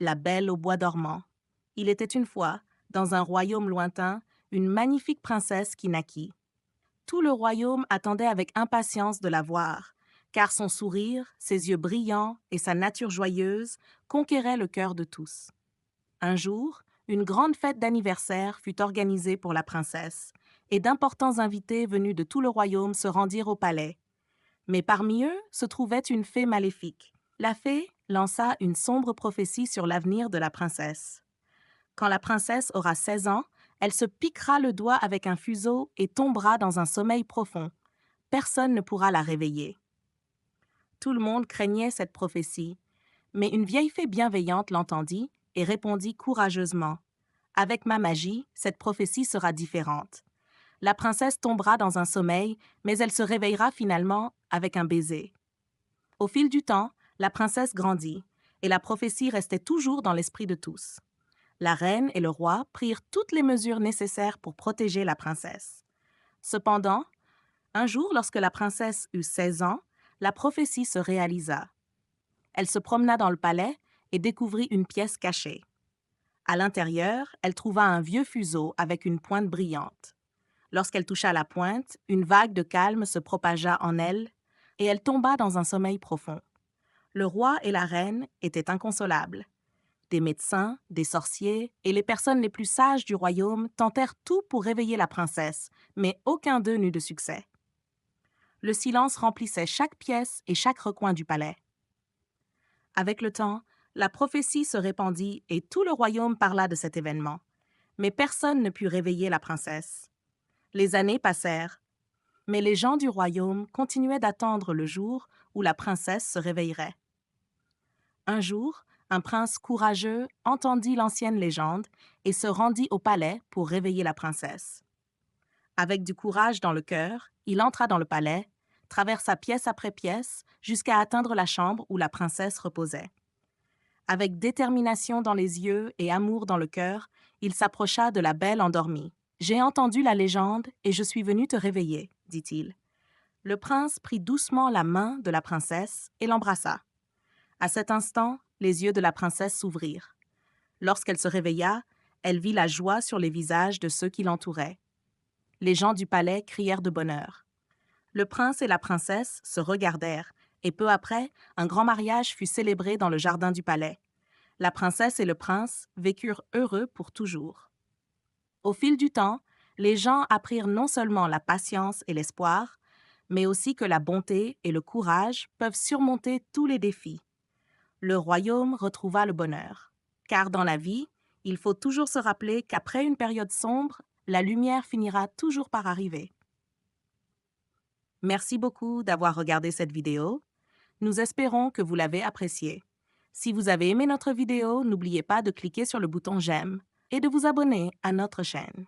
La Belle au bois dormant. Il était une fois, dans un royaume lointain, une magnifique princesse qui naquit. Tout le royaume attendait avec impatience de la voir, car son sourire, ses yeux brillants et sa nature joyeuse conquéraient le cœur de tous. Un jour, une grande fête d'anniversaire fut organisée pour la princesse, et d'importants invités venus de tout le royaume se rendirent au palais. Mais parmi eux se trouvait une fée maléfique. La fée lança une sombre prophétie sur l'avenir de la princesse. Quand la princesse aura 16 ans, elle se piquera le doigt avec un fuseau et tombera dans un sommeil profond. Personne ne pourra la réveiller. Tout le monde craignait cette prophétie, mais une vieille fée bienveillante l'entendit et répondit courageusement. Avec ma magie, cette prophétie sera différente. La princesse tombera dans un sommeil, mais elle se réveillera finalement avec un baiser. Au fil du temps, la princesse grandit, et la prophétie restait toujours dans l'esprit de tous. La reine et le roi prirent toutes les mesures nécessaires pour protéger la princesse. Cependant, un jour, lorsque la princesse eut 16 ans, la prophétie se réalisa. Elle se promena dans le palais et découvrit une pièce cachée. À l'intérieur, elle trouva un vieux fuseau avec une pointe brillante. Lorsqu'elle toucha la pointe, une vague de calme se propagea en elle et elle tomba dans un sommeil profond. Le roi et la reine étaient inconsolables. Des médecins, des sorciers et les personnes les plus sages du royaume tentèrent tout pour réveiller la princesse, mais aucun d'eux n'eut de succès. Le silence remplissait chaque pièce et chaque recoin du palais. Avec le temps, la prophétie se répandit et tout le royaume parla de cet événement. Mais personne ne put réveiller la princesse. Les années passèrent, mais les gens du royaume continuaient d'attendre le jour où la princesse se réveillerait. Un jour, un prince courageux entendit l'ancienne légende et se rendit au palais pour réveiller la princesse. Avec du courage dans le cœur, il entra dans le palais, traversa pièce après pièce jusqu'à atteindre la chambre où la princesse reposait. Avec détermination dans les yeux et amour dans le cœur, il s'approcha de la belle endormie. « J'ai entendu la légende et je suis venu te réveiller, » dit-il. Le prince prit doucement la main de la princesse et l'embrassa. À cet instant, les yeux de la princesse s'ouvrirent. Lorsqu'elle se réveilla, elle vit la joie sur les visages de ceux qui l'entouraient. Les gens du palais crièrent de bonheur. Le prince et la princesse se regardèrent, et peu après, un grand mariage fut célébré dans le jardin du palais. La princesse et le prince vécurent heureux pour toujours. Au fil du temps, les gens apprirent non seulement la patience et l'espoir, mais aussi que la bonté et le courage peuvent surmonter tous les défis. Le royaume retrouva le bonheur. Car dans la vie, il faut toujours se rappeler qu'après une période sombre, la lumière finira toujours par arriver. Merci beaucoup d'avoir regardé cette vidéo. Nous espérons que vous l'avez appréciée. Si vous avez aimé notre vidéo, n'oubliez pas de cliquer sur le bouton « J'aime » et de vous abonner à notre chaîne.